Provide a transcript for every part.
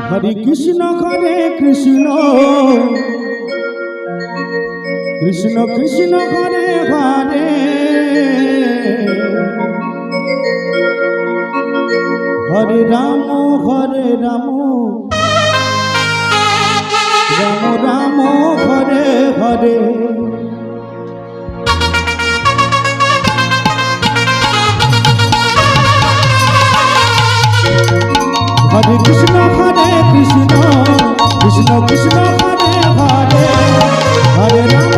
হরে কৃষ্ণ কৃষ্ণ কৃষ্ণ হরে হরে হরে রাম রাম রাম হরে হরে হরে কৃষ্ণ কৃষ্ণ কৃষ্ণ হরে হরে হরে রাম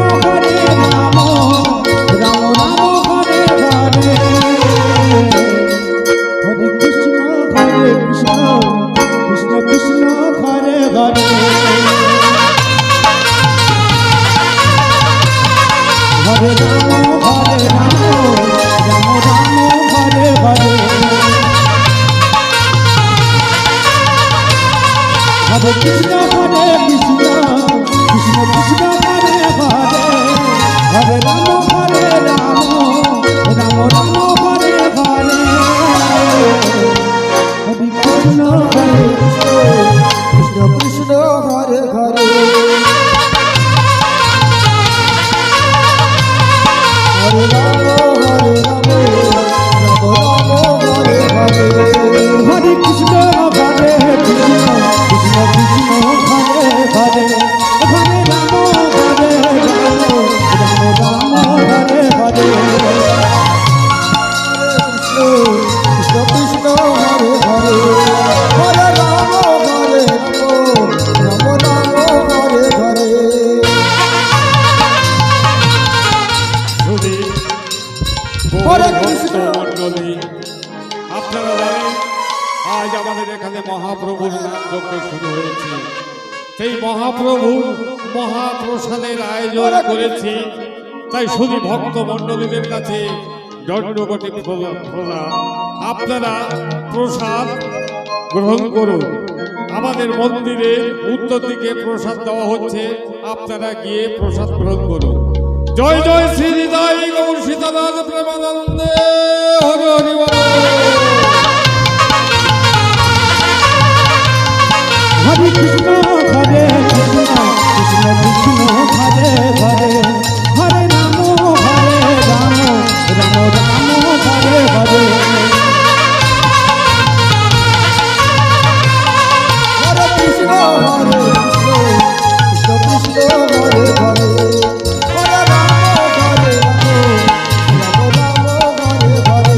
রাম রাম হরে হরে হরে কৃষ্ণ কৃষ্ণ কৃষ্ণ হরে হরে হরে রাম রাম রাম হরে হরে হরে কৃষ্ণ কৃষ্ণ কৃষ্ণ হরে হরে হরে রাম রাম রাম হরে হরে হরে কৃষ্ণ কৃষ্ণ কৃষ্ণ হরে হরে হরে রাম হরে হরে হরে কৃষ্ণ হরে কৃষ্ণ কৃষ্ণ কৃষ্ণ হরে হরে হরে রাম রাম হরে হরে কৃষ্ণ কৃষ্ণ হরে হরে হরে রাম রাম হরে হরে হরে কৃষ্ণ মণ্ডলী, আপনারা জানেন আজ আমাদের এখানে মহাপ্রভুর নামযজ্ঞ শুরু হয়েছে। সেই মহাপ্রভুর মহাপ্রসাদের আয়োজন করেছি, তাই শুধু ভক্ত মণ্ডলীদের কাছে দণ্ডকোটি প্রণাম। আপনারা প্রসাদ গ্রহণ করুন। আমাদের মন্দিরের উত্তর দিকে প্রসাদ দেওয়া হচ্ছে, আপনারা গিয়ে প্রসাদ গ্রহণ করুন। জয় জয় শ্রী হৃদয় গৌর সীতানাথ প্রেমানন্দে হরি হরি বল। হরে কৃষ্ণ কৃষ্ণ কৃষ্ণ কৃষ্ণ হরে হরে হরে রাম রাম রাম হরে হরে হরে কৃষ্ণ কৃষ্ণ কৃষ্ণ হরে হরে হরে রাম রাম হরে হরে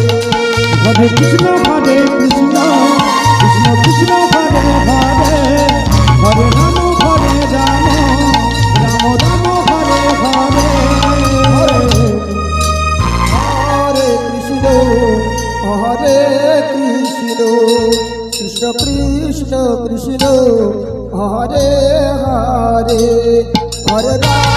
হরে কৃষ্ণ কৃষ্ণ কৃষ্ণ কৃষ্ণ হরে হরে হরে রাম রাম রাম হরে হরে হরে কৃষ্ণ কৃষ্ণ কৃষ্ণ কৃষ্ণ হরে হরে হরে রাম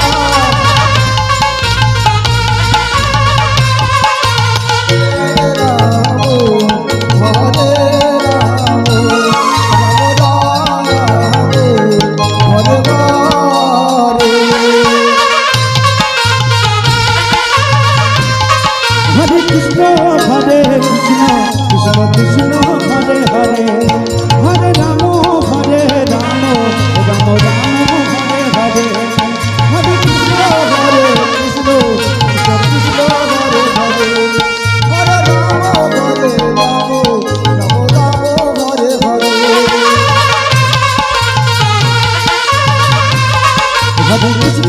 হরে কৃষ্ণ কৃষ্ণ কৃষ্ণ হরে হরে হরে রাম রাম রাম হরে হরে হরে কৃষ্ণ কৃষ্ণ কৃষ্ণ হরে হরে হরে রাম রাম হরে হরে হরে কৃষ্ণ